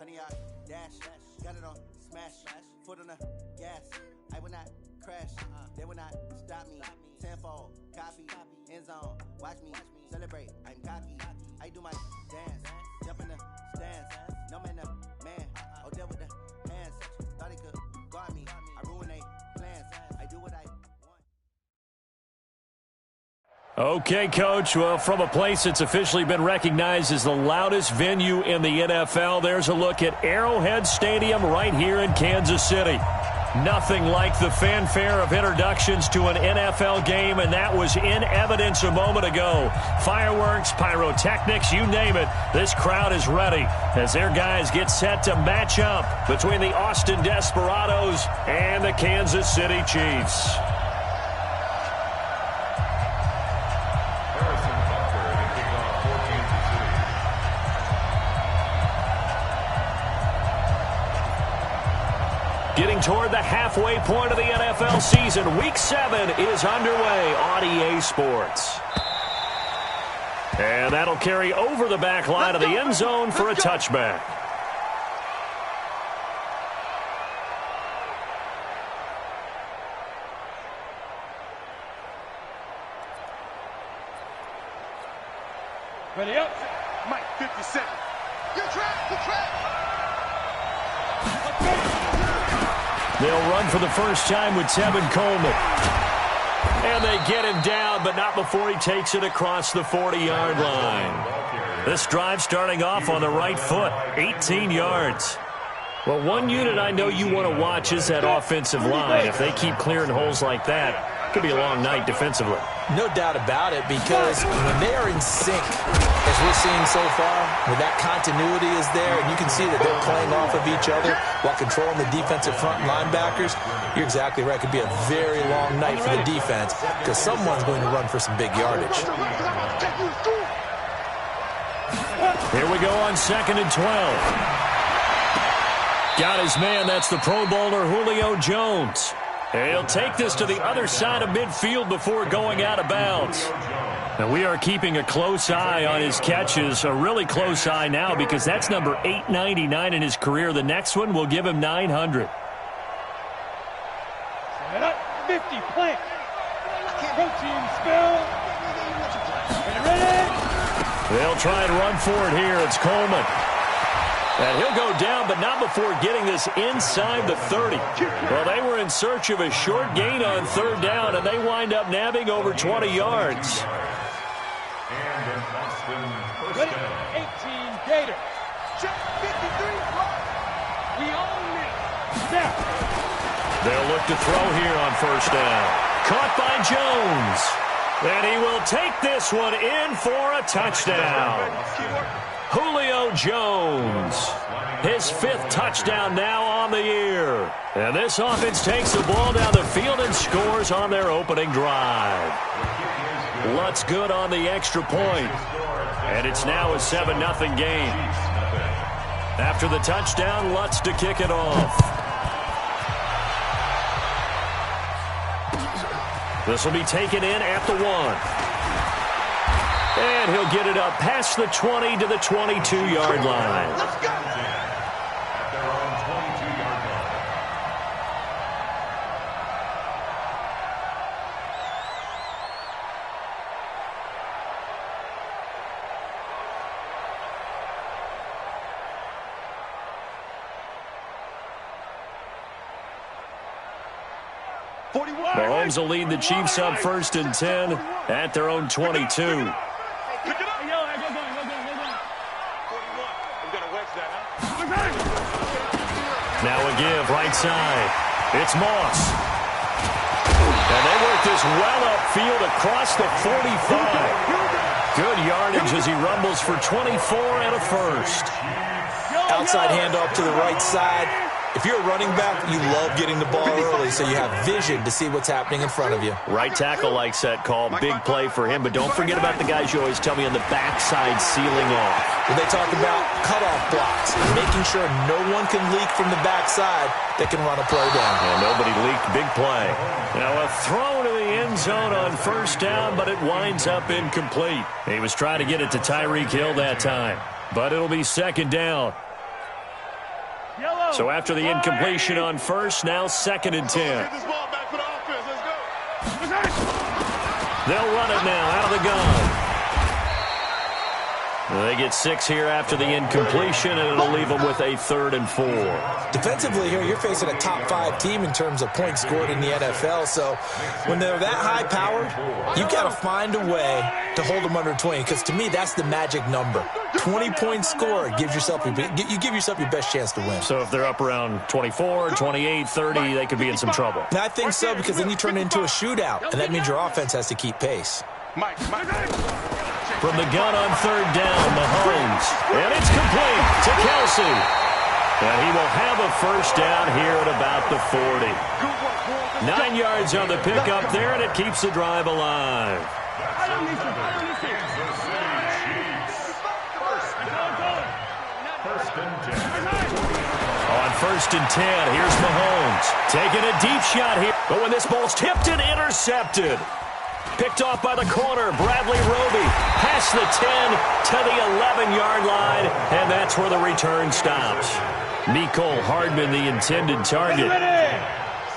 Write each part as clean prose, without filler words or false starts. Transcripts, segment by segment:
Honey, I dash, got it on smash, foot on the gas. I will not crash, they will not stop me. Tenfold, copy, end zone, watch me celebrate. I'm cocky, I do my dance, jump in the stands. No man, man, oh, deal with the hands. Thought he could guard me, I ruin they plans. I do what I want. Okay, Coach. Well, from a place that's officially been recognized as the loudest venue in the NFL, there's a look at Arrowhead Stadium right here in Kansas City. Nothing like the fanfare of introductions to an NFL game, and that was in evidence a moment ago. Fireworks, pyrotechnics, you name it. This crowd is ready as their guys get set to match up between the Austin Desperados and the Kansas City Chiefs. Getting toward the halfway point of the NFL season, Week 7 is underway on EA Sports. And that'll carry over the back line of the end zone for a touchback. Ready up. Mike, 50 seconds. Good track. They'll run for the first time with Tevin Coleman. And they get him down, but not before he takes it across the 40-yard line. This drive starting off on the right foot, 18 yards. Well, one unit I know you want to watch is that offensive line. If they keep clearing holes like that, it could be a long night defensively. No doubt about it, because when they are in sync, as we're seeing so far, when that continuity is there, and you can see that they're playing off of each other while controlling the defensive front linebackers, you're exactly right. It could be a very long night for the defense because someone's going to run for some big yardage. Here we go on 2nd and 12. Got his man. That's the Pro Bowler Julio Jones. He'll take this to the other side of midfield before going out of bounds. And we are keeping a close eye on his catches, a really close eye now because that's number 899 in his career. The next one will give him 900. Set up, 50, plant. Protein spill. Ready? They'll try and run for it here. It's Coleman. And he'll go down, but not before getting this inside the 30. Well, they were in search of a short gain on 3rd down, and they wind up nabbing over 20 yards. Ready? 18, Gator. Check 53. We own it. Snap. They'll look to throw here on 1st down. Caught by Jones. And he will take this one in for a touchdown. Julio Jones, his 5th touchdown now on the year. And this offense takes the ball down the field and scores on their opening drive. Lutz good on the extra point. And it's now a 7-0 game. After the touchdown, Lutz to kick it off. This will be taken in at the 1. And he'll get it up past the 20 to the 22-yard line. Let's go. At their own 22-yard line. Mahomes will lead the Chiefs up 1st and 10 at their own 22. Now a give, right side. It's Moss. And they work this well upfield across the 45. Good yardage as he rumbles for 24 and a first. Outside handoff to the right side. If you're a running back, you love getting the ball early so you have vision to see what's happening in front of you. Right tackle likes that call. Big play for him. But don't forget about the guys you always tell me on the backside sealing off. When they talk about cutoff blocks, making sure no one can leak from the backside that can run a play down. And nobody leaked. Big play. Now a throw to the end zone on 1st down, but it winds up incomplete. He was trying to get it to Tyreek Hill that time. But it'll be 2nd down. So after the incompletion on first, now 2nd and 10. They'll run it now out of the gun. They get 6 here after the incompletion, and it'll leave them with a 3rd and 4. Defensively here, you're facing a top 5 team in terms of points scored in the NFL. So when they're that high-powered, you've got to find a way to hold them under 20, because to me, that's the magic number. 20 points scored gives yourself you give yourself your best chance to win. So if they're up around 24, 28, 30, they could be in some trouble. Now, I think so, because then you turn it into a shootout, and that means your offense has to keep pace. From the gun on 3rd down, Mahomes. And it's complete to Kelsey. And he will have a 1st down here at about the 40. 9 yards on the pickup there, and it keeps the drive alive. On 1st and 10, here's Mahomes. Taking a deep shot here. But when this ball's tipped and intercepted. Picked off by the corner, Bradley Roby. Past the 10 to the 11-yard line, and that's where the return stops. Mecole Hardman, the intended target.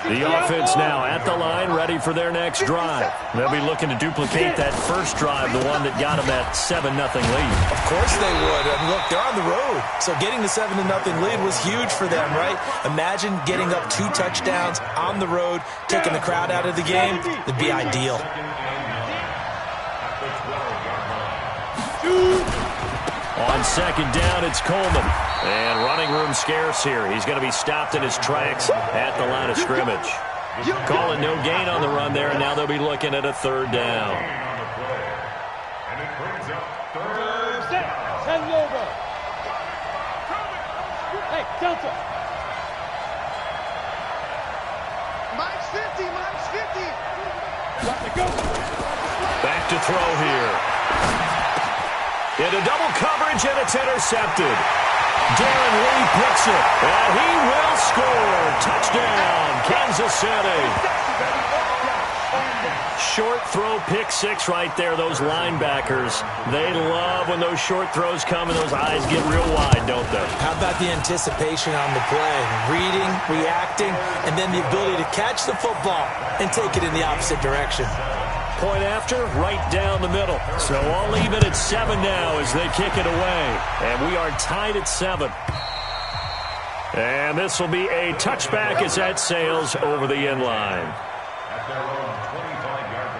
The offense now at the line, ready for their next drive. They'll be looking to duplicate that first drive, the one that got them that 7-0 lead. Of course they would. I mean, look, they're on the road. So getting the 7-0 lead was huge for them, right? Imagine getting up 2 touchdowns on the road, taking the crowd out of the game. It'd be ideal. On 2nd down, it's Coleman. And running room scarce here. He's going to be stopped in his tracks at the line of scrimmage. Calling no gain on the run there, and now they'll be looking at a 3rd down. And it brings up 3rd down. Send it over. Hey, Delta. Mike's 50, Mike's 50. Got to go. Back to throw here. Into double coverage, and it's intercepted. Darren Lee picks it, and he will score. Touchdown, Kansas City. Short throw, pick 6 right there. Those linebackers, they love when those short throws come and those eyes get real wide, don't they? How about the anticipation on the play? Reading, reacting, and then the ability to catch the football and take it in the opposite direction. Point after, right down the middle. So all even at 7 now as they kick it away. And we are tied at 7. And this will be a touchback as that sails over the end line. At their own 25-yard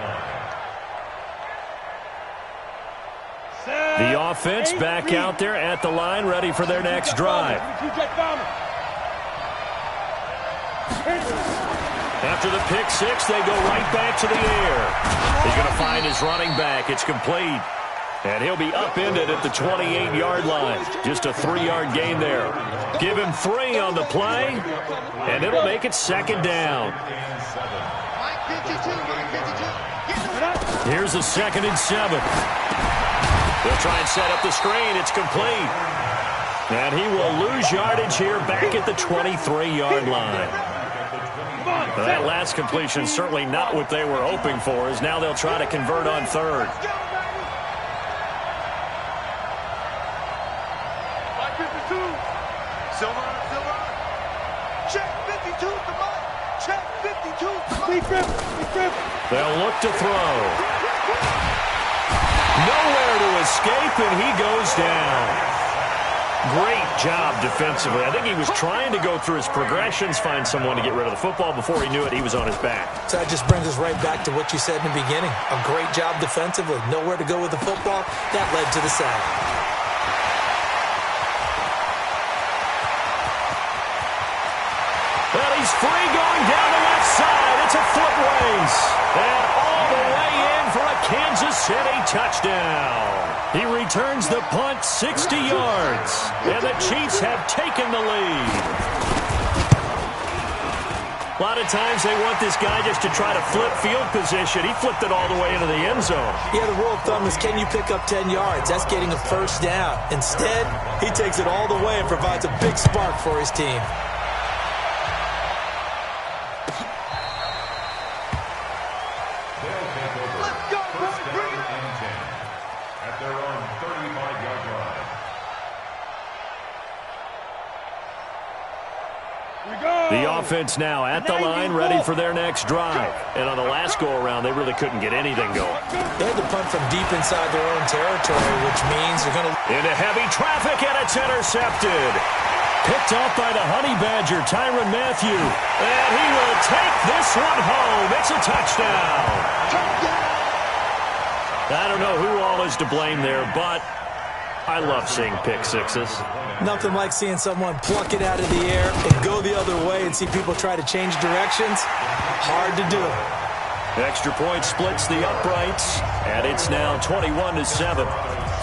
line. The offense back out there at the line, ready for their next drive. After the pick 6, they go right back to the air. He's going to find his running back. It's complete. And he'll be upended at the 28-yard line. Just a 3-yard gain there. Give him 3 on the play, and it'll make it 2nd down. Here's a 2nd and 7. They'll try and set up the screen. It's complete. And he will lose yardage here back at the 23-yard line. That last completion certainly not what they were hoping for, as now they'll try to convert on 3rd. Check 52 to Mike. Check 52 to Mike. They'll look to throw. Nowhere to escape, and he goes down. Great job defensively. I think he was trying to go through his progressions, find someone to get rid of the football. Before he knew it, he was on his back. So that just brings us right back to what you said in the beginning. A great job defensively. Nowhere to go with the football. That led to the sack. Well, he's free going down the left side. It's a foot race. And all the way in for a Kansas City touchdown. He returns the punt 60 yards. And the Chiefs have taken the lead. A lot of times they want this guy just to try to flip field position. He flipped it all the way into the end zone. Yeah, the rule of thumb is, can you pick up 10 yards? That's getting a 1st down. Instead, he takes it all the way and provides a big spark for his team. The offense now at the line, ready for their next drive. And on the last go-around, they really couldn't get anything going. They had to punt from deep inside their own territory, which means they're going to... Into heavy traffic, and it's intercepted. Picked off by the Honey Badger, Tyrann Mathieu. And he will take this one home. It's a touchdown. I don't know who all is to blame there, but I love seeing pick sixes. Nothing like seeing someone pluck it out of the air and go the other way and see people try to change directions. Hard to do. Extra point splits the uprights, and it's now 21-7.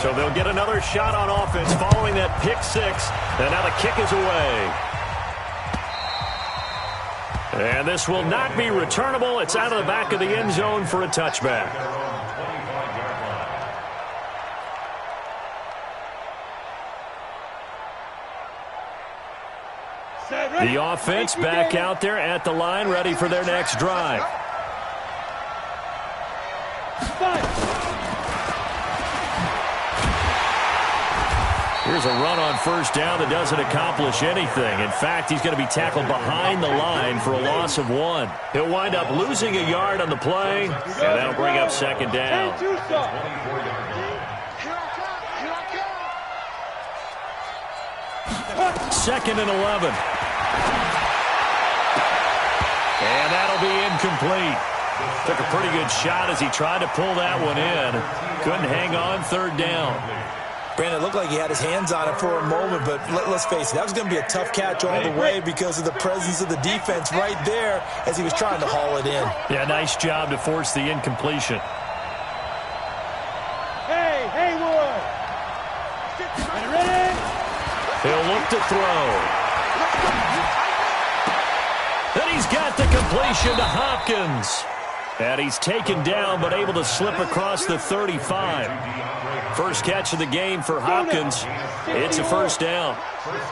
So they'll get another shot on offense following that pick six, and now the kick is away. And this will not be returnable. It's out of the back of the end zone for a touchback. The offense back out there at the line, ready for their next drive. Here's a run on first down that doesn't accomplish anything. In fact, he's going to be tackled behind the line for a loss of 1. He'll wind up losing a yard on the play, and that'll bring up second down. Second and 11. And that'll be incomplete. Took a pretty good shot as he tried to pull that one in. Couldn't hang on third down. Brandon, it looked like he had his hands on it for a moment, but let's face it, that was going to be a tough catch all the way because of the presence of the defense right there as he was trying to haul it in. Yeah, nice job to force the incompletion. Hey, Haywood! Ready? He'll look to throw. And he's got the completion to Hopkins. And he's taken down but able to slip across the 35. First catch of the game for Hopkins. It's a first down.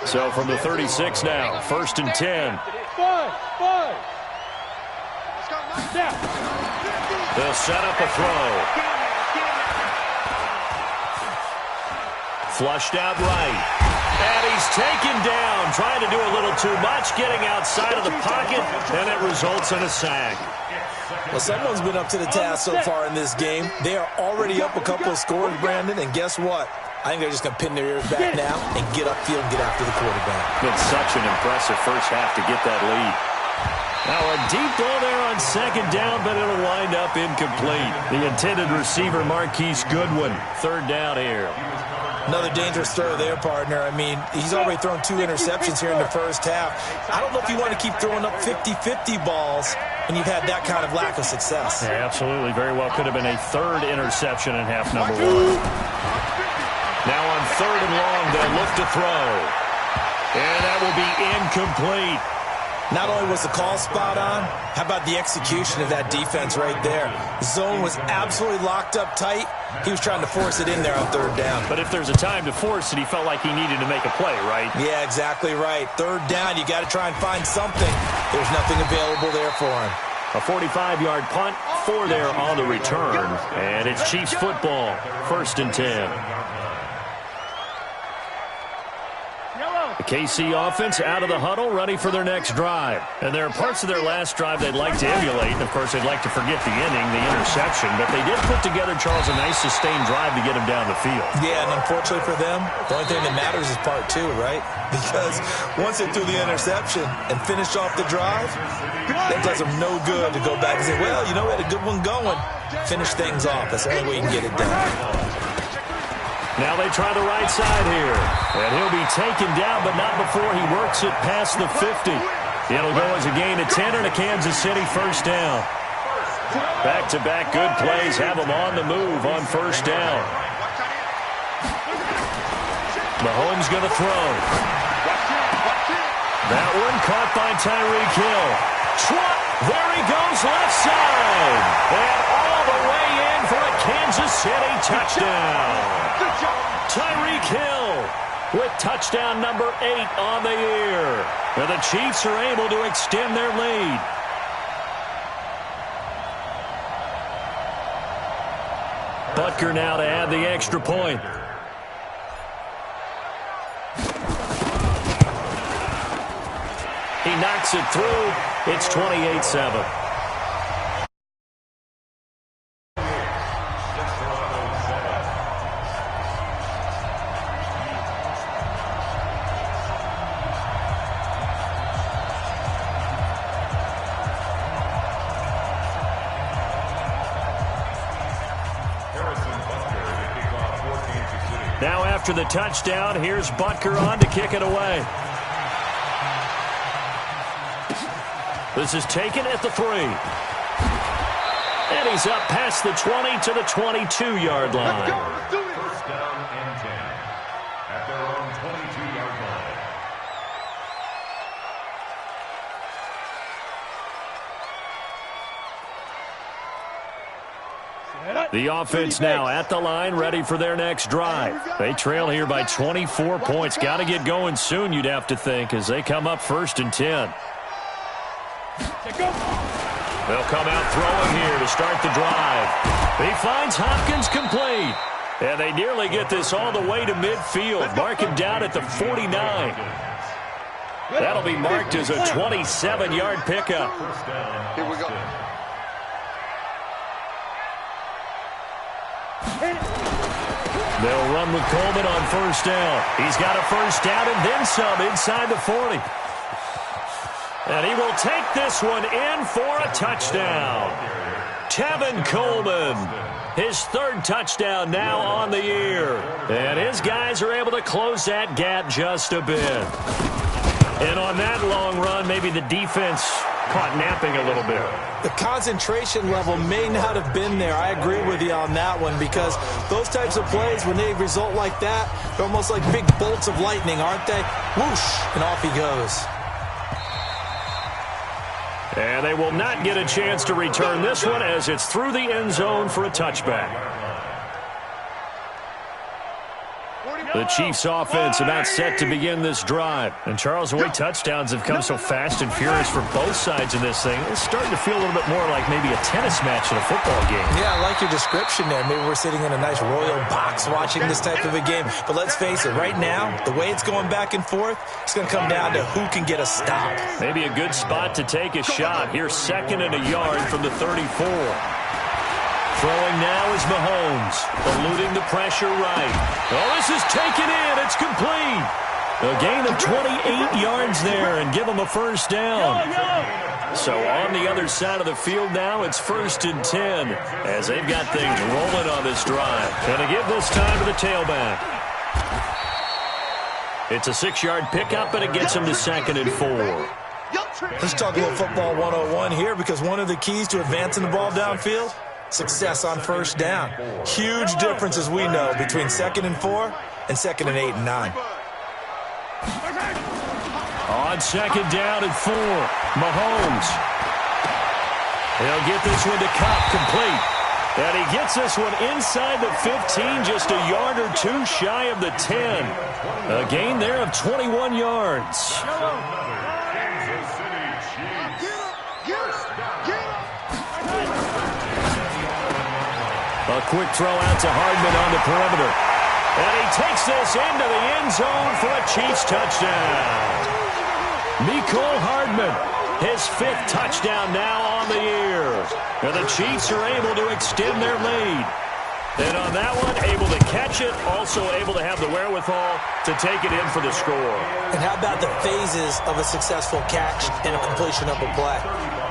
So from the 36 now, 1st and 10. They'll set up a throw. Flushed out right. And he's taken down, trying to do a little too much, getting outside of the pocket, and it results in a sack. Well, someone's been up to the task so far in this game. They are already up a couple of scores, Brandon, and guess what? I think they're just going to pin their ears back now and get upfield and get after the quarterback. Been such an impressive first half to get that lead. Now a deep ball there on second down, but it'll wind up incomplete. The intended receiver, Marquise Goodwin. Third down here. Another dangerous throw there, partner. I mean, he's already thrown 2 interceptions here in the first half. I don't know if you want to keep throwing up 50-50 balls when you've had that kind of lack of success. Yeah, absolutely. Very well could have been a third interception in half number 1. Now on third and long, they'll look to throw. And that will be incomplete. Not only was the call spot on, how about the execution of that defense right there? Zone was absolutely locked up tight. He was trying to force it in there on third down. But if there's a time to force it, he felt like he needed to make a play, right? Yeah, exactly right. Third down, you got to try and find something. There's nothing available there for him. A 45-yard punt, 4 there on the return. And it's Chiefs football, 1st and 10. The KC offense out of the huddle, ready for their next drive. And there are parts of their last drive they'd like to emulate. And, of course, they'd like to forget the inning, the interception. But they did put together, Charles, a nice sustained drive to get him down the field. Yeah, and unfortunately for them, the only thing that matters is part 2, right? Because once they threw the interception and finished off the drive, that does them no good to go back and say, well, you know, we had a good one going. Finish things off. That's the only way you can get it done. Now they try the right side here. And he'll be taken down, but not before he works it past the 50. It'll go as a gain of 10 and a Kansas City first down. Back-to-back good plays have them on the move on first down. Mahomes going to throw. That one caught by Tyreek Hill. Trot, there he goes left side. And all the way in for a Kansas City touchdown. Tyreek Hill with touchdown number 8 on the year. And the Chiefs are able to extend their lead. Butker now to add the extra point. He knocks it through. It's 28-7. Now after the touchdown, here's Butker on to kick it away. This is taken at the 3. And he's up past the 20 to the 22-yard line. First down and 10 at their own 22-yard line. The offense now at the line, ready for their next drive. They trail here by 24 points. Got to get going soon, you'd have to think, as they come up 1st and 10. They'll come out throwing here to start the drive. He finds Hopkins complete. And they nearly get this all the way to midfield. Mark him down at the 49. That'll be marked as a 27-yard pickup. Here we go. They'll run with Coleman on 1st down. He's got a 1st down and then some inside the 40. And he will take this one in for a touchdown. Tevin Coleman, his 3rd touchdown now on the year. And his guys are able to close that gap just a bit. And on that long run, maybe the defense caught napping a little bit. The concentration level may not have been there. I agree with you on that one, because those types of plays, when they result like that, they're almost like big bolts of lightning, aren't they? Whoosh, and off he goes. And they will not get a chance to return this one as it's through the end zone for a touchback. The Chiefs offense about set to begin this drive. And Charles, the way touchdowns have come so fast and furious for both sides in this thing, it's starting to feel a little bit more like maybe a tennis match in a football game. Yeah, I like your description there. Maybe we're sitting in a nice royal box watching this type of a game. But let's face it, right now, the way it's going back and forth, it's going to come down to who can get a stop. Maybe a good spot to take a shot. Here's 2nd and a yard from the 34. Throwing now is Mahomes, eluding the pressure right. Oh, this is taken in. It's complete. A gain of 28 yards there and give them a 1st down. So on the other side of the field now, it's 1st and 10 as they've got things rolling on this drive. Going to give this time to the tailback. It's a 6-yard pickup, and it gets them to 2nd and 4. Let's talk a little football 101 here, because one of the keys to advancing the ball downfield, success on 1st down. Huge difference, as we know, between 2nd and 4 and 2nd and 8 and 9. On 2nd down and 4, Mahomes. He'll get this one to Cup, complete. And he gets this one inside the 15, just a yard or 2 shy of the 10. A gain there of 21 yards. A quick throw out to Hardman on the perimeter. And he takes this into the end zone for a Chiefs touchdown. Mecole Hardman, his 5th touchdown now on the year. And the Chiefs are able to extend their lead. And on that one, able to catch it, also able to have the wherewithal to take it in for the score. And how about the phases of a successful catch and a completion of a play?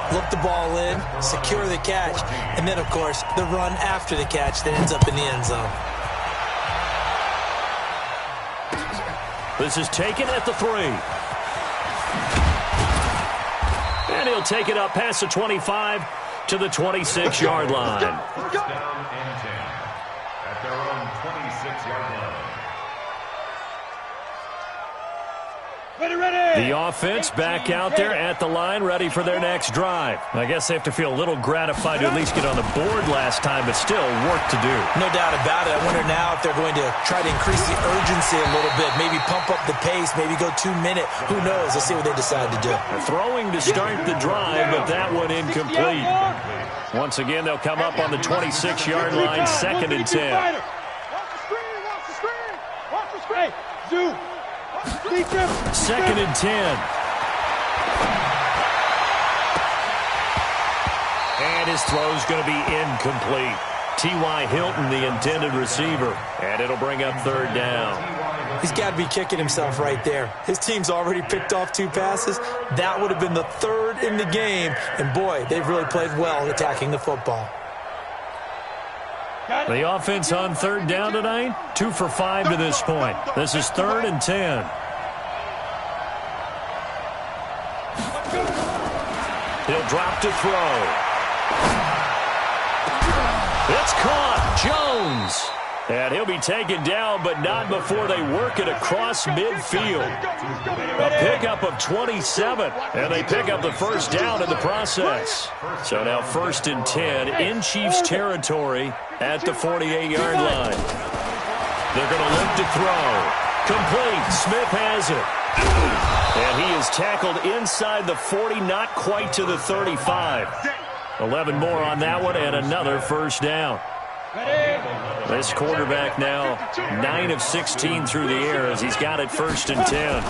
Look the ball in, secure the catch, and then, of course, the run after the catch that ends up in the end zone. This is taken at the 3. And he'll take it up past the 25 to the 26-yard line. First down and 10 at their own 26-yard line. The offense back out there at the line, ready for their next drive. I guess they have to feel a little gratified to at least get on the board last time, but still work to do. No doubt about it. I wonder now if they're going to try to increase the urgency a little bit, maybe pump up the pace, maybe go 2-minute. Who knows? Let's see what they decide to do. Throwing to start the drive, but that one incomplete. Once again, they'll come up on the 26-yard line, 2nd and 10. Watch the screen, watch the screen, watch the screen. Zoo. 2nd and 10. And his throw's going to be incomplete. T.Y. Hilton, the intended receiver. And it'll bring up third down. He's got to be kicking himself right there. His team's already picked off 2 passes. That would have been the 3rd in the game. And, boy, they've really played well attacking the football. The offense on third down tonight, 2 for 5 to this point. This is 3rd and 10. He'll drop to throw. It's caught. Jones. And he'll be taken down, but not before they work it across midfield. A pickup of 27, and they pick up the first down in the process. So now 1st and 10 in Chiefs territory at the 48-yard line. They're going to look to throw. Complete. Smith has it. And he is tackled inside the 40, not quite to the 35. 11 more on that one, and another first down. This quarterback now 9 of 16 through the air as he's got it 1st and 10.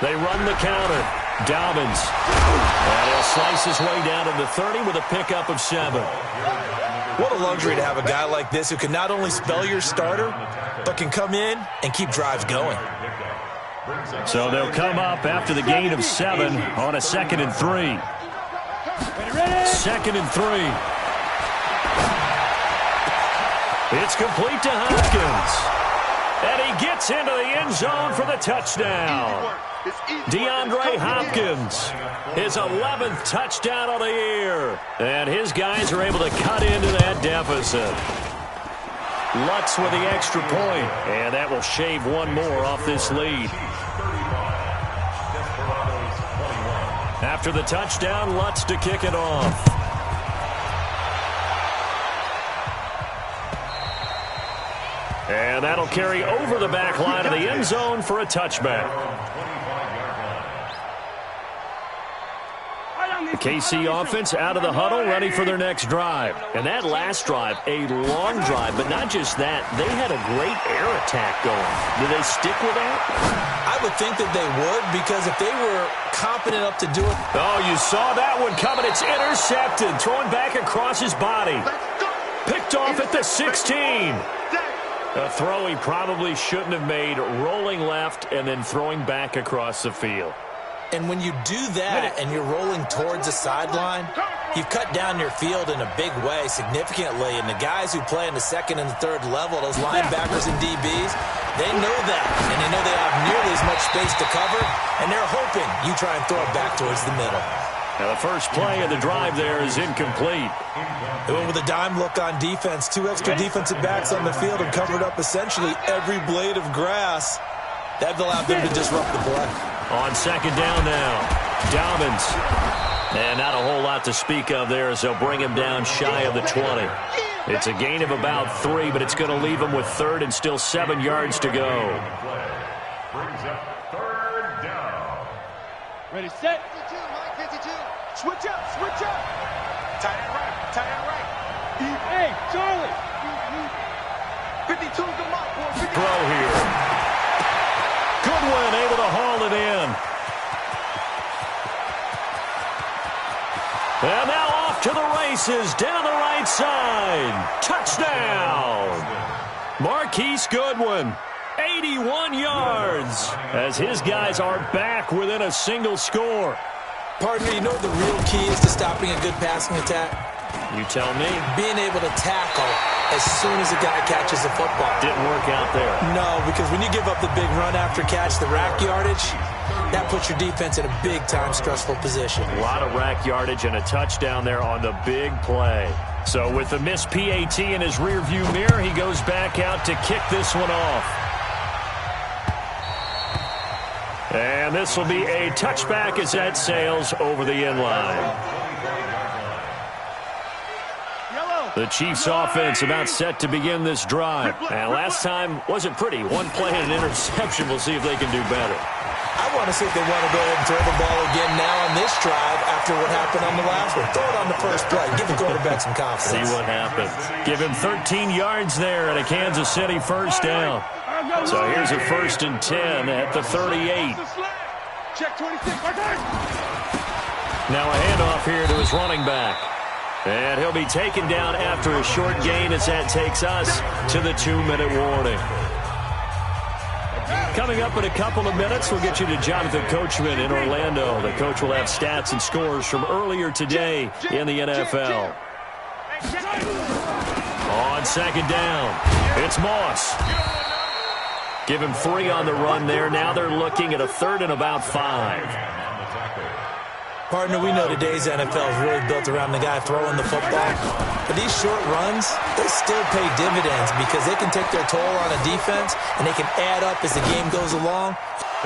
They run the counter. Dobbins. And he'll slice his way down to the 30 with a pickup of 7. What a luxury to have a guy like this who can not only spell your starter, but can come in and keep drives going. So they'll come up after the gain of 7 on a 2nd and 3. 2nd and 3. It's complete to Hopkins. And he gets into the end zone for the touchdown. DeAndre Hopkins, his 11th touchdown of the year. And his guys are able to cut into that deficit. Lutz with the extra point, and that will shave 1 more off this lead. After the touchdown, Lutz to kick it off. And that'll carry over the back line of the end zone for a touchback. The KC offense out of the huddle, ready for their next drive. And that last drive, a long drive, but not just that. They had a great air attack going. Do they stick with that? I would think that they would, because if they were competent enough to do it. Oh, you saw that one coming. It's intercepted, thrown back across his body. Picked off at the 16. A throw he probably shouldn't have made, rolling left and then throwing back across the field. And when you do that and you're rolling towards the sideline, you've cut down your field in a big way, significantly. And the guys who play in the 2nd and the 3rd level, those linebackers and DBs, they know that. And they know they don't have nearly as much space to cover. And they're hoping you try and throw it back towards the middle. Now the first play of the drive there is incomplete. They went with a dime look on defense. 2 extra defensive backs on the field and covered up essentially every blade of grass. That allowed them to disrupt the play. On 2nd down now, Dobbins. And not a whole lot to speak of there as they'll bring him down shy of the 20. It's a gain of about 3, but it's going to leave him with 3rd and still 7 yards to go. Brings up 3rd down. Ready, set. 52. Switch up, switch up. Tight end right, tight end right. Hey, Charlie. 52 the mark. Throw here. Goodwin able to haul it in. And now off to the races down the right side. Touchdown. Marquise Goodwin, 81 yards, as his guys are back within a single score. Partner, you know what the real key is to stopping a good passing attack? You tell me. Being able to tackle as soon as a guy catches the football. Didn't work out there. No, because when you give up the big run after catch, the rack yardage, that puts your defense in a big-time stressful position. A lot of rack yardage and a touchdown there on the big play. So with the missed PAT in his rearview mirror, he goes back out to kick this one off. And this will be a touchback as that sails over the end line. The Chiefs offense about set to begin this drive. And last time wasn't pretty. 1 play and an interception. We'll see if they can do better. I want to see if they want to go ahead and throw the ball again now on this drive after what happened on the last one. Throw it on the first play. Give the quarterback some confidence. See what happens. Give him 13 yards there at a Kansas City first down. So here's a 1st and 10 at the 38. Check 26. Now a handoff here to his running back. And he'll be taken down after a short gain as that takes us to the 2-minute warning. Coming up in a couple of minutes, we'll get you to Jonathan Coachman in Orlando. The coach will have stats and scores from earlier today in the NFL. On second down, it's Moss. Give him 3 on the run there. Now they're looking at a 3rd and about 5. Partner, we know today's NFL is really built around the guy throwing the football. But these short runs, they still pay dividends because they can take their toll on a defense and they can add up as the game goes along.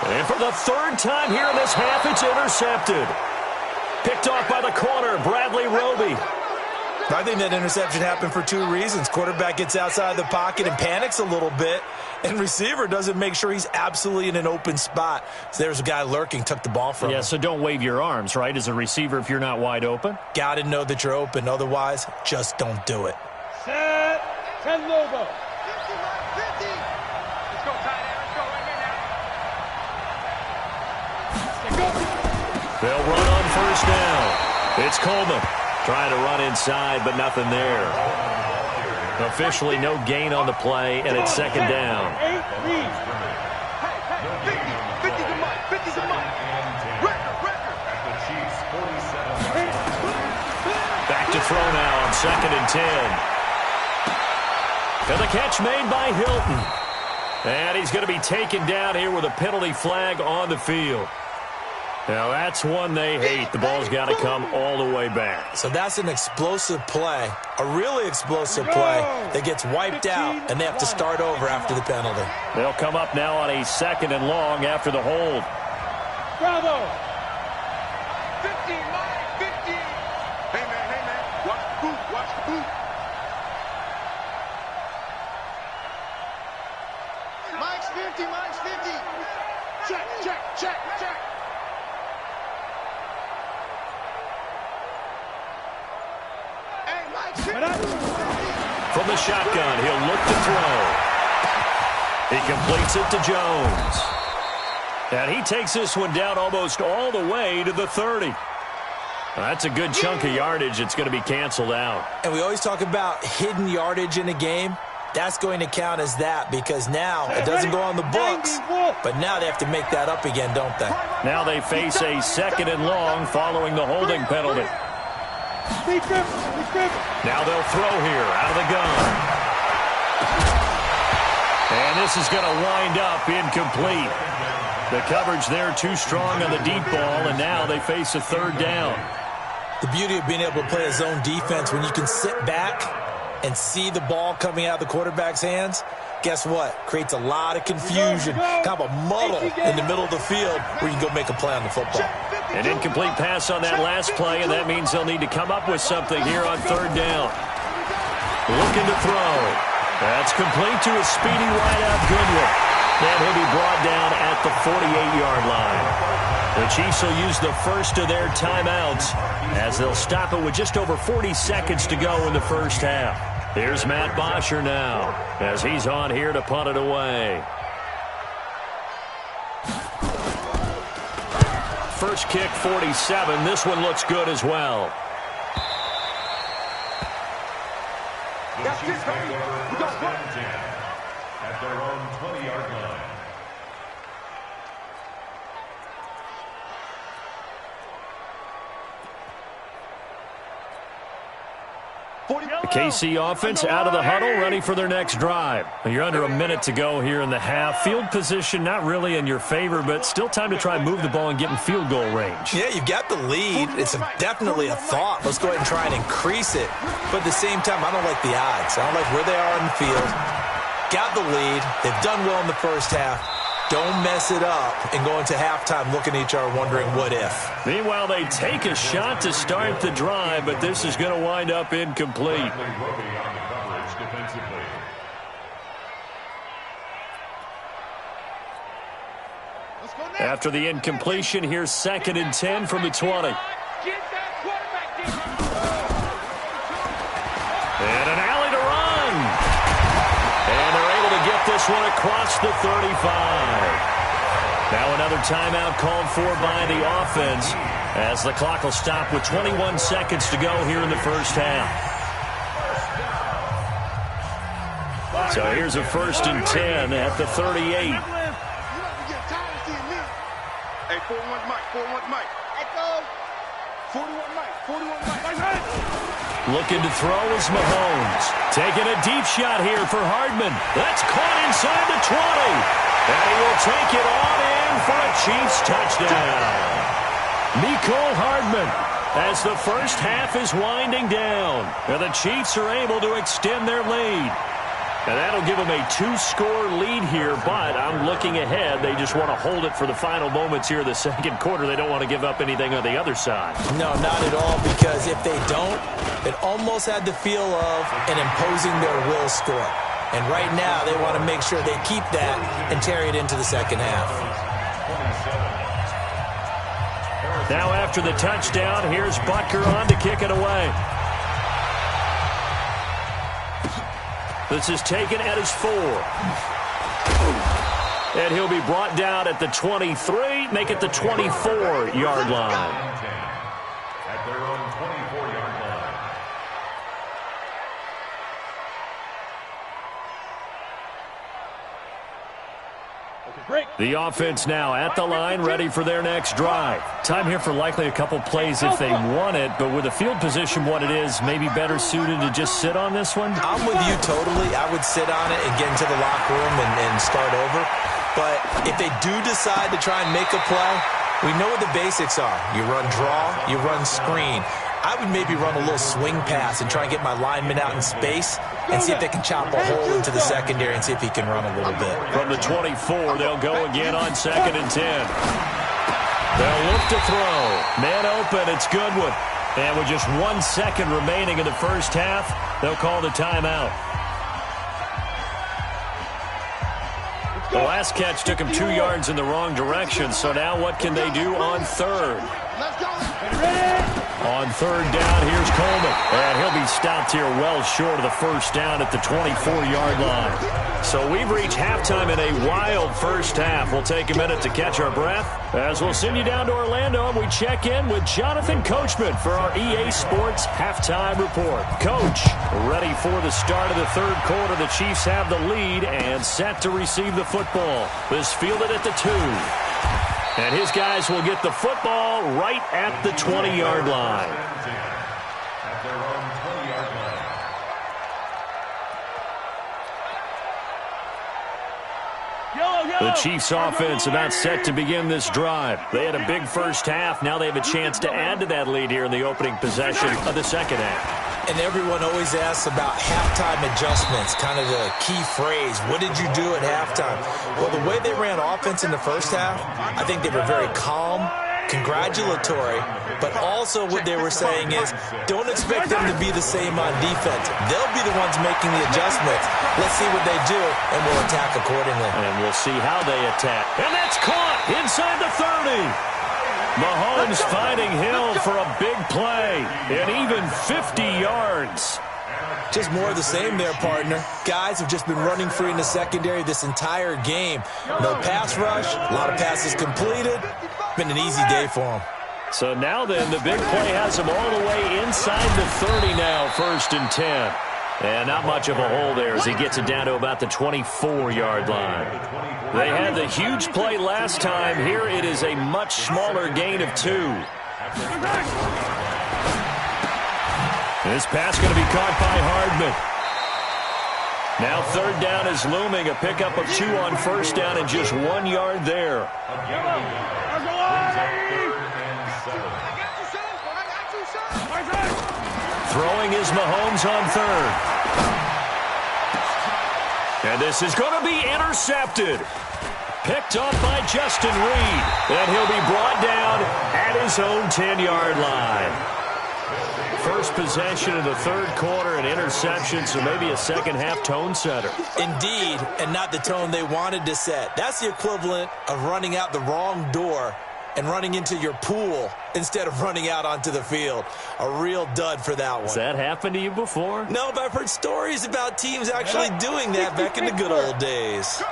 And for the 3rd time here in this half, it's intercepted. Picked off by the corner, Bradley Roby. I think that interception happened for 2 reasons. Quarterback gets outside the pocket and panics a little bit, and receiver doesn't make sure he's absolutely in an open spot. So there's a guy lurking, took the ball from him. Yeah, so don't wave your arms, right, as a receiver if you're not wide open? Got to know that you're open. Otherwise, just don't do it. Set. 10 logo. 50. Let's go, tight end. Let's go right here now. They'll run on first down. It's Coleman trying to run inside, but nothing there. Officially no gain on the play, and it's second down. 50's a month. 50's a month. Record. Back to throw now on 2nd and 10. And the catch made by Hilton. And he's going to be taken down here with a penalty flag on the field. Now, that's one they hate. The ball's got to come all the way back. So that's an explosive play, a really explosive play that gets wiped out, and they have to start over after the penalty. They'll come up now on a 2nd and long after the hold. Bravo. 50, Mike, 50. Hey, man. Watch the boot. Mike's 50. Check. Hey, Mike's 50. From the shotgun, he'll look to throw. He completes it to Jones. And he takes this one down almost all the way to the 30. That's a good chunk of yardage. It's going to be canceled out. And we always talk about hidden yardage in a game. That's going to count as that because now it doesn't go on the books, but now they have to make that up again, don't they? Now they face a 2nd and long following the holding penalty. Now they'll throw here out of the gun. And this is going to wind up incomplete. The coverage there too strong on the deep ball, and now they face a 3rd down. The beauty of being able to play a zone defense when you can sit back and see the ball coming out of the quarterback's hands, guess what? Creates a lot of confusion, kind of a muddle in the middle of the field where you can go make a play on the football. An incomplete pass on that last play, and that means they'll need to come up with something here on 3rd down. Looking to throw. That's complete to a speedy wideout Goodwin. And he'll be brought down at the 48-yard line. The Chiefs will use the first of their timeouts as they'll stop it with just over 40 seconds to go in the first half. Here's Matt Bosher now as he's on here to punt it away. First kick, 47. This one looks good as well. That's it, baby. We got one. At their own 20-yard line. The KC offense out of the huddle, ready for their next drive. You're under a minute to go here in the half. Field position not really in your favor, but still time to try and move the ball and get in field goal range. Yeah, you've got the lead. It's definitely a thought. Let's go ahead and try and increase it. But at the same time, I don't like the odds. I don't like where they are on the field. Got the lead. They've done well in the first half. Don't mess it up and go into halftime looking at each other wondering what if. Meanwhile, they take a shot to start the drive, but this is going to wind up incomplete. After the incompletion, here's 2nd and 10 from the 20. Get that quarterback defense. And an alley to run. And they're able to get this one across the 35. Now another timeout called for by the offense as the clock will stop with 21 seconds to go here in the first half. So here's a 1st and 10 at the 38. Hey, 4-1 Mike, 4-1 Mike. Echo. 41 Mike, 41 Mike. Looking to throw is Mahomes. Taking a deep shot here for Hardman. That's caught inside the 20. And he will take it on in for a Chiefs touchdown. Mecole Hardman, as the first half is winding down. And the Chiefs are able to extend their lead. And that'll give them a 2-score lead here, but I'm looking ahead. They just want to hold it for the final moments here of the second quarter. They don't want to give up anything on the other side. No, not at all, because if they don't, it almost had the feel of an imposing their will score. And right now, they want to make sure they keep that and carry it into the second half. Now after the touchdown, here's Butker on to kick it away. This is taken at his 4. And he'll be brought down at the 23, make it the 24-yard line. At their own 24-yard line. The offense now at the line, ready for their next drive. Time here for likely a couple plays if they want it, but with the field position what it is, maybe better suited to just sit on this one? I'm with you totally. I would sit on it and get into the locker room and start over. But if they do decide to try and make a play, we know what the basics are. You run draw, you run screen. I would maybe run a little swing pass and try and get my lineman out in space and see if they can chop a hole into the secondary and see if he can run a little bit. From the 24, they'll go again on 2nd and 10. They'll look to throw. Man open, it's Goodwin. And with just 1 second remaining in the first half, they'll call the timeout. The last catch took him 2 yards in the wrong direction, so now what can they do on 3rd? On 3rd down, here's Coleman. And he'll be stopped here well short of the first down at the 24-yard line. So we've reached halftime in a wild first half. We'll take a minute to catch our breath as we'll send you down to Orlando and we check in with Jonathan Coachman for our EA Sports Halftime Report. Coach, ready for the start of the 3rd quarter. The Chiefs have the lead and set to receive the football. This fielded at the 2. And his guys will get the football right at the 20-yard line. At their own 20-yard line. The Chiefs offense about set to begin this drive. They had a big first half. Now they have a chance to add to that lead here in the opening possession of the second half. And everyone always asks about halftime adjustments, kind of the key phrase. What did you do at halftime? Well, the way they ran offense in the first half, I think they were very calm, congratulatory, but also what they were saying is don't expect them to be the same on defense. They'll be the ones making the adjustments. Let's see what they do, and we'll attack accordingly. And we'll see how they attack. And that's caught inside the 30. Mahomes finding Hill for a big play, and even 50 yards. Just more of the same there, partner. Guys have just been running free in the secondary this entire game. No pass rush, a lot of passes completed. Been an easy day for them. So now then, the big play has him all the way inside the 30 now, 1st and 10. And not much of a hole there as he gets it down to about the 24-yard line. They had the huge play last time. Here it is a much smaller gain of 2. This pass going to be caught by Hardman. Now 3rd down is looming. A pickup of 2 on 1st down and just 1 yard there. Throwing is Mahomes on 3rd. And this is going to be intercepted. Picked up by Justin Reed. And he'll be brought down at his own 10-yard line. First possession of the 3rd quarter, an interception, so maybe a second-half tone setter. Indeed, and not the tone they wanted to set. That's the equivalent of running out the wrong door and running into your pool instead of running out onto the field. A real dud for that one. Has that happened to you before? No, but I've heard stories about teams actually doing that back in the good old days.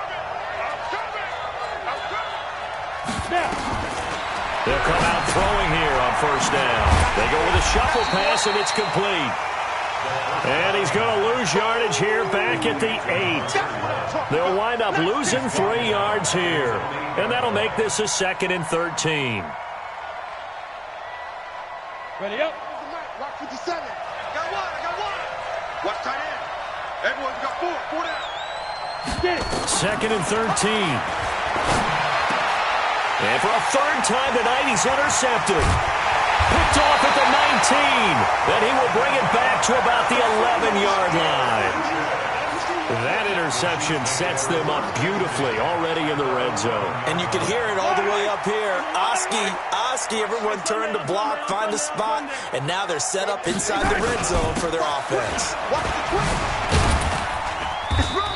They'll come out throwing here on first down. They go with a shuffle pass, and it's complete. And he's going to lose yardage here back at the 8. They'll wind up losing 3 yards here. And that'll make this a 2nd and 13. Ready up. Watch 57. Got one. Watch tight end. Everyone's got 4 down. Get it. 2nd and 13. And for a 3rd time tonight, he's intercepted. Picked off at the 19. Then he will bring it back to about the 11-yard line. That interception sets them up beautifully already in the red zone. And you can hear it all the way up here. Oski, everyone turned to block, find a spot, and now they're set up inside the red zone for their offense.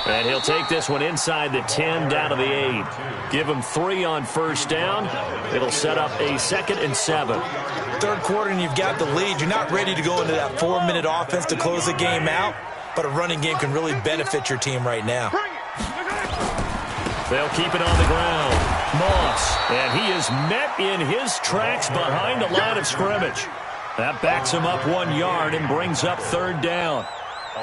And he'll take this one inside the 10 down to the 8. Give him 3 on first down. It'll set up a 2nd and 7. 3rd quarter and you've got the lead. You're not ready to go into that 4-minute offense to close the game out, but a running game can really benefit your team right now. They'll keep it on the ground. Moss, and he is met in his tracks behind the line of scrimmage. That backs him up 1 yard and brings up 3rd down.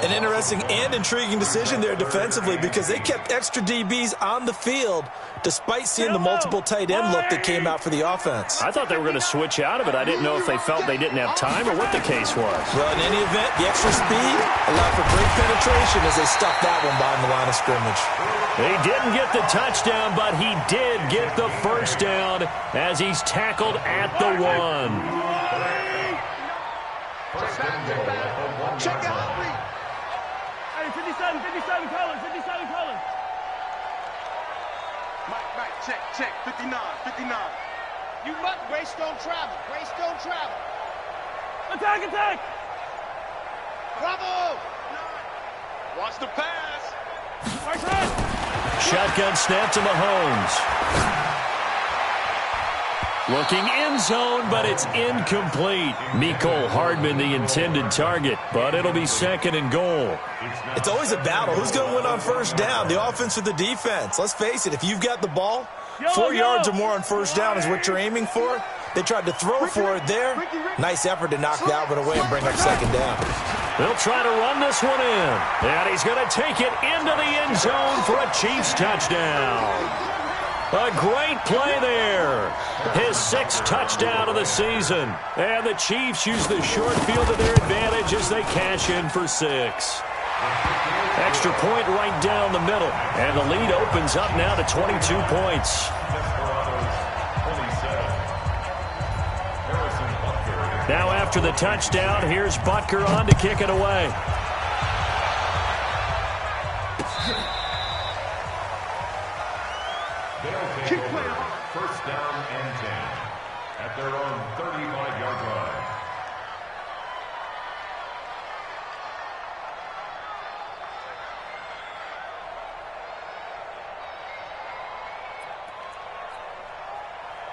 An interesting and intriguing decision there defensively because they kept extra DBs on the field despite seeing the multiple tight end look that came out for the offense. I thought they were going to switch out of it. I didn't know if they felt they didn't have time or what the case was. Well, in any event, the extra speed allowed for great penetration as they stuffed that one behind the line of scrimmage. He didn't get the touchdown, but he did get the 1st down as he's tackled at the 1. Check out. 57, Collins. Mike, check. 59. You must. Grace don't travel. Attack. Bravo. Watch the pass. Right side. Shotgun snap to Mahomes. Looking end zone, but it's incomplete. Mecole Hardman, the intended target, but it'll be 2nd and goal. It's always a battle. Who's going to win on first down, the offense or the defense? Let's face it, if you've got the ball, 4 yards or more on first down is what you're aiming for. They tried to throw for it there. Nice effort to knock that one away and bring up 2nd down. They'll try to run this one in, and he's going to take it into the end zone for a Chiefs touchdown. A great play there. His 6th touchdown of the season. And the Chiefs use the short field to their advantage as they cash in for 6. Extra point right down the middle. And the lead opens up now to 22 points. Now after the touchdown, here's Butker on to kick it away. First down and 10 at their own 35-yard line.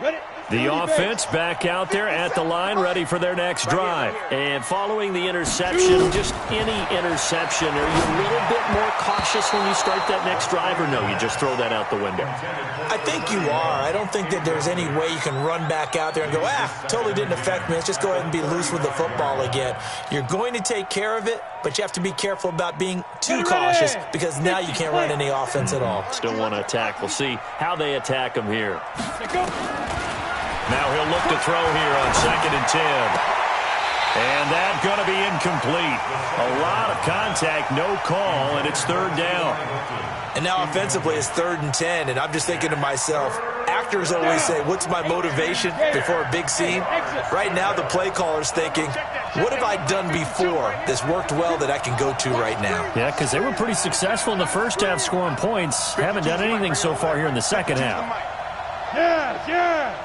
Ready. The offense back out there at the line, ready for their next drive. And following the interception, just any interception, are you a little bit more cautious when you start that next drive, or no, you just throw that out the window? I think you are. I don't think that there's any way you can run back out there and go, totally didn't affect me. Let's just go ahead and be loose with the football again. You're going to take care of it, but you have to be careful about being too cautious because now you can't run any offense at all. Still want to attack. We'll see how they attack him here. Now he'll look to throw here on 2nd and 10. And that's going to be incomplete. A lot of contact, no call, and it's 3rd down. And now offensively it's 3rd and 10, and I'm just thinking to myself, actors always say, what's my motivation before a big scene? Right now the play caller's thinking, what have I done before that's worked well that I can go to right now? Yeah, because they were pretty successful in the first half scoring points. Haven't done anything so far here in the second half. Yes.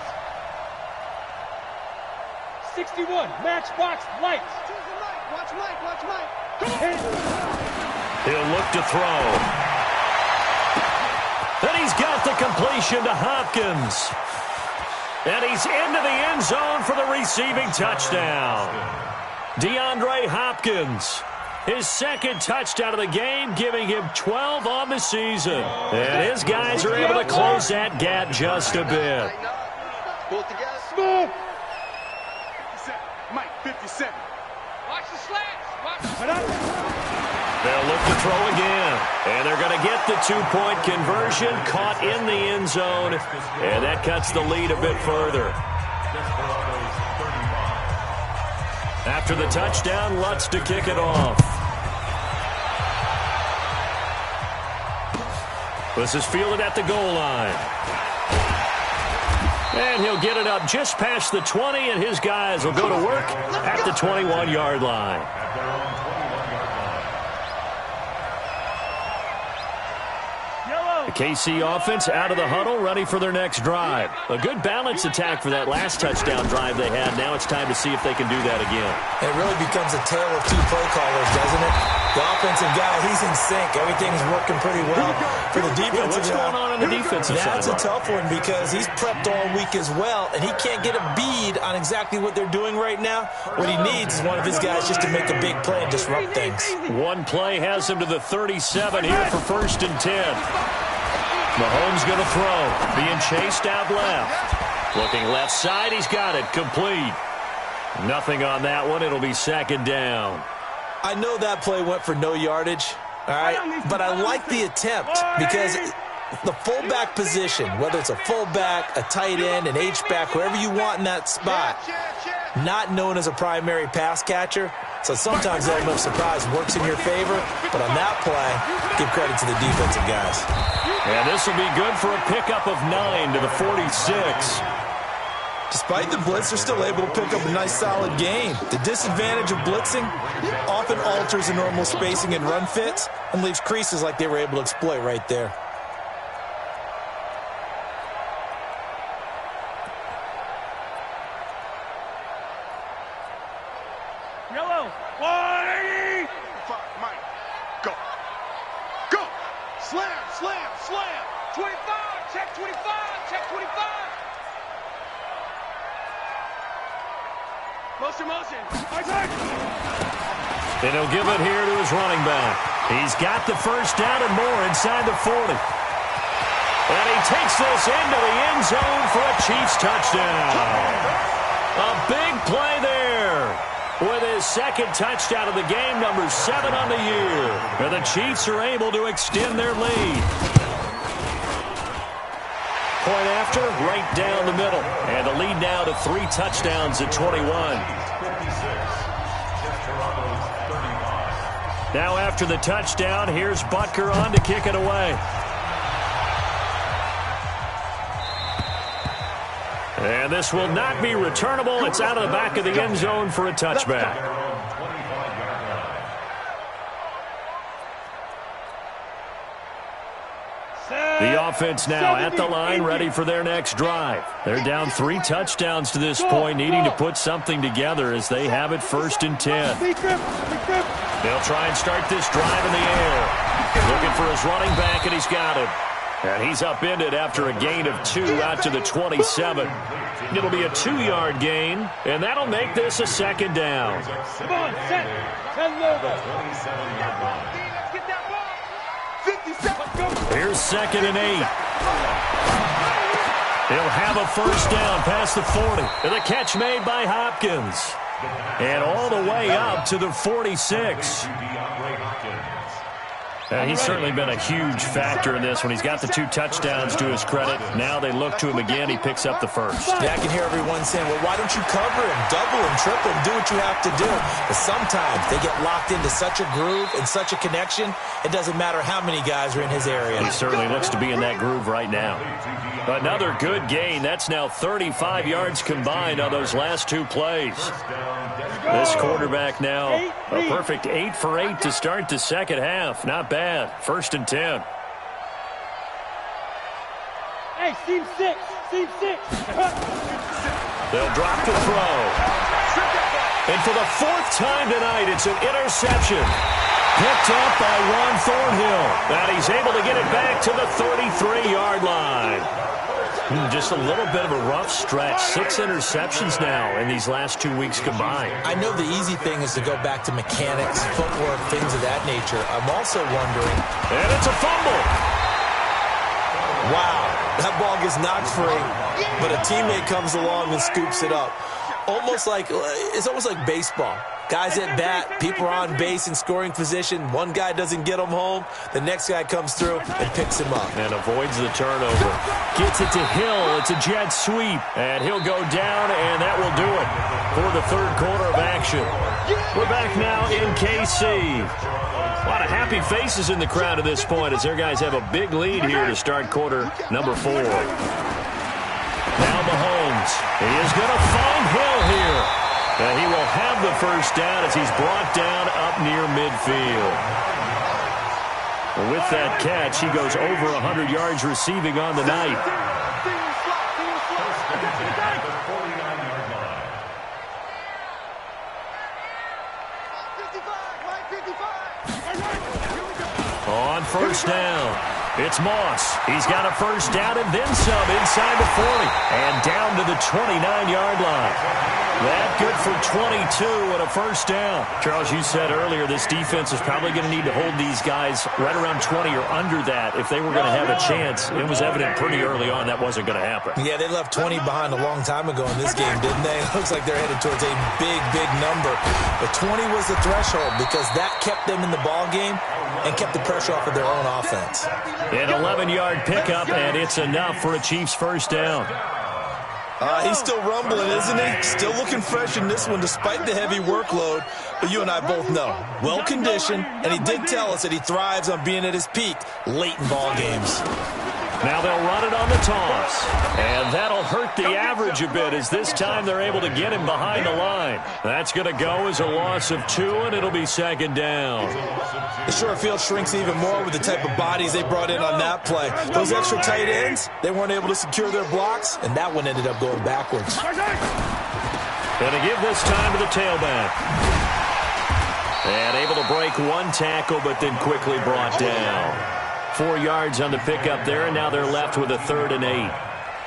61, matchbox lights. Watch Mike. He'll look to throw. Then he's got the completion to Hopkins. And he's into the end zone for the receiving touchdown. DeAndre Hopkins, his 2nd touchdown of the game, giving him 12 on the season. And his guys are able to close that gap just a bit. Pull it together. Move. 57. Mike, 57. Watch the slants. Watch the They'll look to throw again. And they're going to get the two-point conversion, caught in the end zone. And that cuts the lead a bit further. After the touchdown, Lutz to kick it off. This is fielded at the goal line. And he'll get it up just past the 20, and his guys will go to work at the 21-yard line. The KC offense out of the huddle, ready for their next drive. A good balanced attack for that last touchdown drive they had. Now it's time to see if they can do that again. It really becomes a tale of two play callers, doesn't it? The offensive guy, he's in sync. Everything's working pretty well. For the defensive what's going on in the defensive side? That's a tough one because he's prepped all week as well, and he can't get a bead on exactly what they're doing right now. What he needs is one of his guys just to make a big play and disrupt things. One play has him to the 37 here for 1st and 10. Mahomes going to throw. Being chased out left. Looking left side. He's got it. Complete. Nothing on that one. It'll be 2nd down. I know that play went for no yardage, all right, but I like the attempt because the fullback position, whether it's a fullback, a tight end, an H-back, wherever you want in that spot, not known as a primary pass catcher. So sometimes the element of surprise works in your favor, but on that play, give credit to the defensive guys. And this will be good for a pickup of 9 to the 46. Despite the blitz, they're still able to pick up a nice, solid gain. The disadvantage of blitzing often alters the normal spacing and run fits and leaves creases like they were able to exploit right there. Yellow. 180. Mike, go. Go. Slam, slam, slam. 25. Check 25. Check 25. Motion. And he'll give it here to his running back. He's got the first down and more inside the 40. And he takes this into the end zone for a Chiefs touchdown. A big play there with his 2nd touchdown of the game, number 7 on the year. And the Chiefs are able to extend their lead. Point after, right down the middle. And the lead now to 3 touchdowns at 21. Now after the touchdown, here's Butker on to kick it away. And this will not be returnable. It's out of the back of the end zone for a touchback. The offense now at the line, ready for their next drive. They're down 3 touchdowns to this point, needing to put something together as they have it 1st and 10. They'll try and start this drive in the air. Looking for his running back, and he's got it. And he's upended after a gain of 2 out to the 27. It'll be a 2-yard gain, and that'll make this a 2nd down. Come on, set. 10 logo. Here's 2nd and 8. He'll have a first down past the 40. And the catch made by Hopkins. And all the way up to the 46. He's certainly been a huge factor in this when he's got the 2 touchdowns to his credit. Now they look to him again. He picks up the first. Yeah, I can hear everyone saying, well, why don't you cover him, double him, triple him, do what you have to do. But sometimes they get locked into such a groove and such a connection, it doesn't matter how many guys are in his area. He certainly looks to be in that groove right now. Another good gain. That's now 35 yards combined on those last 2 plays. This quarterback now a perfect 8 for 8 to start the second half. Not bad. 1st and 10. Hey, seam 6. Seam 6. They'll drop the throw. And for the 4th time tonight, it's an interception. Picked up by Ron Thornhill. And he's able to get it back to the 33-yard line. Just a little bit of a rough stretch. 6 interceptions now in these last 2 weeks combined. I know the easy thing is to go back to mechanics, footwork, things of that nature. I'm also wondering. And it's a fumble. Wow, that ball gets knocked free, but a teammate comes along and scoops it up. It's almost like baseball. Guys at bat, people are on base in scoring position. One guy doesn't get him home. The next guy comes through and picks him up. And avoids the turnover. Gets it to Hill. It's a jet sweep. And he'll go down, and that will do it for the third quarter of action. We're back now in KC. A lot of happy faces in the crowd at this point as their guys have a big lead here to start quarter number 4. Now Mahomes. He is going to find Hill here. And he will have the first down as he's brought down up near midfield. With that catch, he goes over 100 yards receiving on the night. On first down, it's Moss. He's got a first down and then some inside the 40 and down to the 29-yard line. That good for 22 and a first down. Charles, you said earlier this defense is probably going to need to hold these guys right around 20 or under that if they were going to have a chance. It was evident pretty early on that wasn't going to happen. Yeah, they left 20 behind a long time ago in this game, didn't they? It looks like they're headed towards a big, big number. But 20 was the threshold because that kept them in the ball game and kept the pressure off of their own offense. An 11-yard pickup, and it's enough for a Chiefs first down. He's still rumbling, isn't he? Still looking fresh in this one despite the heavy workload. But you and I both know, well-conditioned, and he did tell us that he thrives on being at his peak late in ball games. Now they'll run it on the toss. And that'll hurt the average a bit as this time they're able to get him behind the line. That's going to go as a loss of 2, and it'll be second down. The short field shrinks even more with the type of bodies they brought in on that play. Those extra tight ends, they weren't able to secure their blocks, and that one ended up going backwards. Going to give this time to the tailback. And able to break one tackle, but then quickly brought down. 4 yards on the pickup there, and now they're left with a 3rd and 8.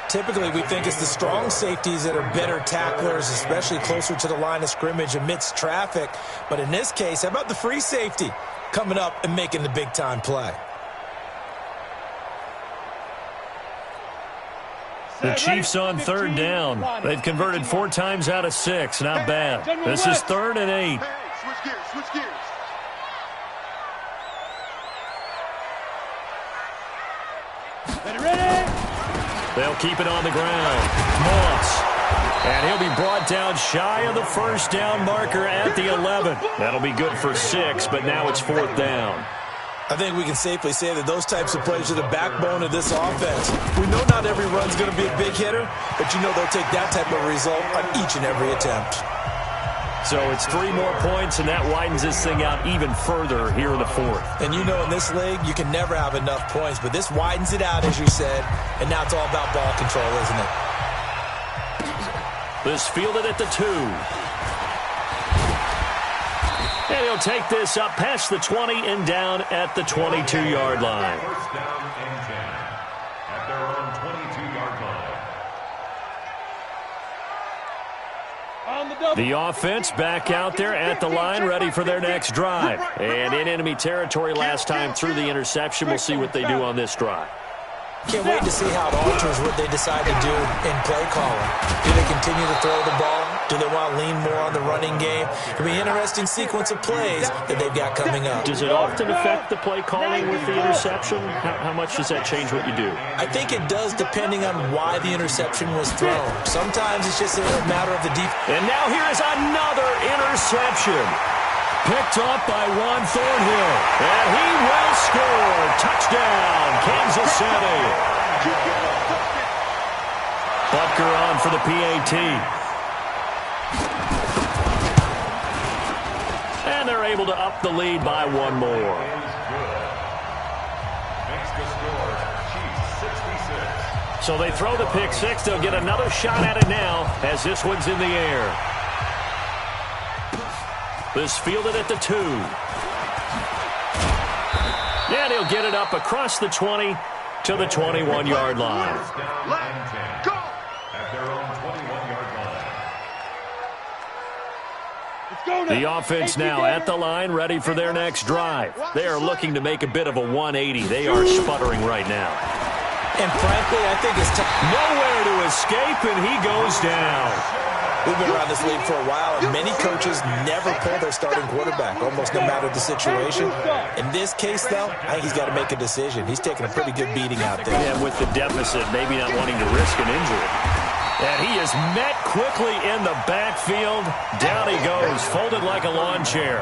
Typically, we think it's the strong safeties that are better tacklers, especially closer to the line of scrimmage amidst traffic. But in this case, how about the free safety coming up and making the big-time play? The Chiefs on 3rd down. They've converted 4 times out of 6. Not bad. This is 3rd and 8. Switch gears, switch gears. They'll keep it on the ground. Moss. And he'll be brought down shy of the first down marker at the 11. That'll be good for 6, but now it's 4th down. I think we can safely say that those types of plays are the backbone of this offense. We know not every run's going to be a big hitter, but you know they'll take that type of result on each and every attempt. So it's 3 more points, and that widens this thing out even further here in the 4th. And you know in this league, you can never have enough points, but this widens it out, as you said, and now it's all about ball control, isn't it? This fielded at the 2. And he'll take this up past the 20 and down at the 22-yard line. First down and 10 at their own 22-yard line. The offense back out there at the line, ready for their next drive. And in enemy territory last time through the interception. We'll see what they do on this drive. Can't wait to see how it alters what they decide to do in play calling. Do they continue to throw the ball? Do they want to lean more on the running game? It'll be an interesting sequence of plays that they've got coming up. Does it often affect the play calling with the interception? How much does that change what you do? I think it does depending on why the interception was thrown. Sometimes it's just a matter of the deep. And now here is another interception. Picked up by Juan Thornhill. And he will score. Touchdown, Kansas City. Butker on for the PAT. And they're able to up the lead by 1 more. So they throw the pick 6. They'll get another shot at it now as this one's in the air. This fielded at the 2. And he'll get it up across the 20 to the 21-yard line. Go! At their own 21-yard line. The offense now at the line, ready for their next drive. They are looking to make a bit of a 180. They are sputtering right now. And frankly, I think it's nowhere to escape, and he goes down. We've been around this league for a while, and many coaches never pull their starting quarterback, almost no matter the situation. In this case, though, I think he's got to make a decision. He's taking a pretty good beating out there. Yeah, with the deficit, maybe not wanting to risk an injury. And he is met quickly in the backfield. Down he goes, folded like a lawn chair.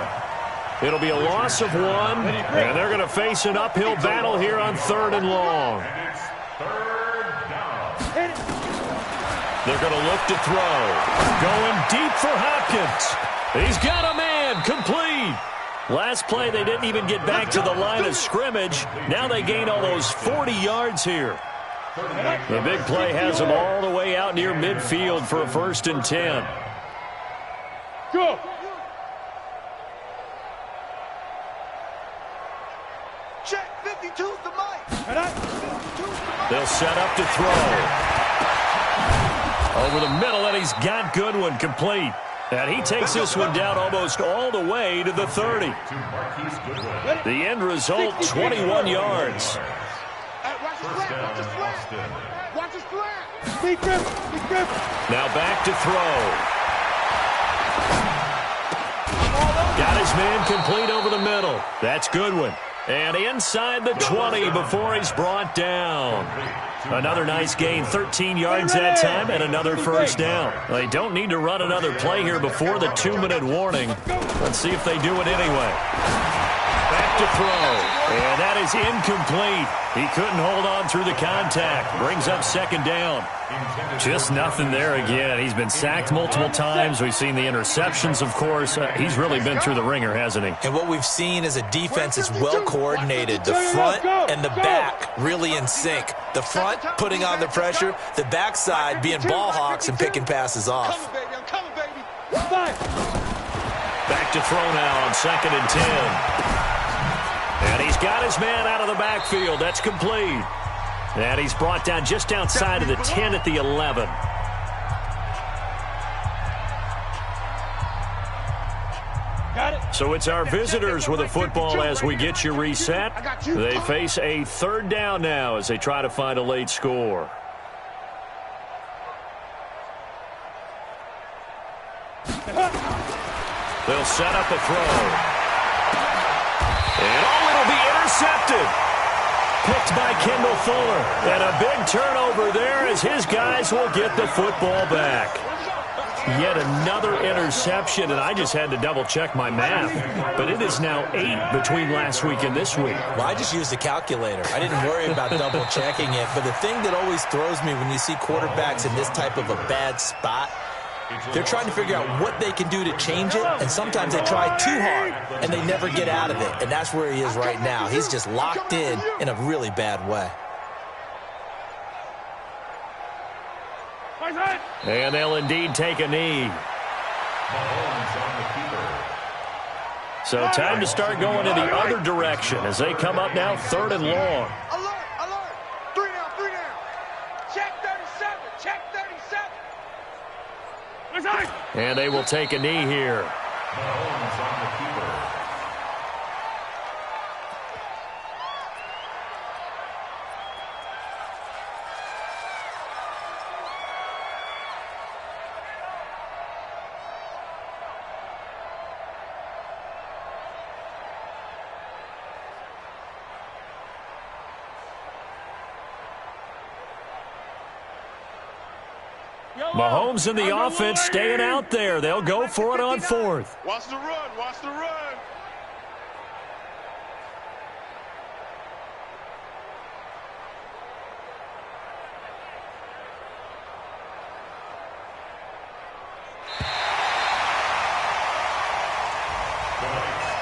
It'll be a loss of 1, and they're going to face an uphill battle here on 3rd and long. They're going to look to throw. Going deep for Hopkins. He's got a man. Complete. Last play, they didn't even get back to the line of scrimmage. Now they gain all those 40 yards here. The big play has them all the way out near midfield for a 1st and 10. Go. Check 52's the mic. They'll set up to throw. Over the middle, and he's got Goodwin complete. And he takes this one down almost all the way to the 30. The end result, 21 yards. Now back to throw. Got his man complete over the middle. That's Goodwin. And inside the 20 before he's brought down. Another nice gain, 13 yards that time, and another 1st down. They don't need to run another play here before the 2-minute warning. Let's see if they do it anyway. Back to throw, and that is incomplete. He couldn't hold on through the contact. Brings up 2nd down. Just nothing there again. He's been sacked multiple times. We've seen the interceptions, of course. He's really been through the ringer, hasn't he? And what we've seen is a defense that's well-coordinated. The front and the back really in sync. The front putting on the pressure, the backside being ball hawks and picking passes off. Back to throw now on 2nd and 10. And he's got his man out of the backfield. That's complete. And he's brought down just outside of the 10 at the 11. So it's our visitors with a football as we get you reset. They face a 3rd down now as they try to find a late score. They'll set up a throw. And it'll be intercepted. Picked by Kendall Fuller. And a big turnover there as his guys will get the football back. Yet another interception, and I just had to double-check my math. But it is now 8 between last week and this week. Well, I just used a calculator. I didn't worry about double-checking it. But the thing that always throws me when you see quarterbacks in this type of a bad spot, they're trying to figure out what they can do to change it, and sometimes they try too hard, and they never get out of it. And that's where he is right now. He's just locked in a really bad way. And they'll indeed take a knee. So time to start going in the other direction as they come up now 3rd and long. Alert, alert. 3 down, 3 down. Check 37, check 37. And they will take a knee here. Mahomes in the offense staying out there. They'll go for it on 4th. Watch the run, watch the run.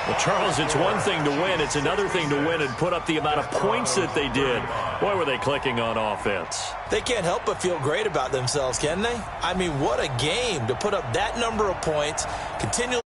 Well, Charles, it's one thing to win. It's another thing to win and put up the amount of points that they did. Boy, were they clicking on offense. They can't help but feel great about themselves, can they? I mean, what a game to put up that number of points, continually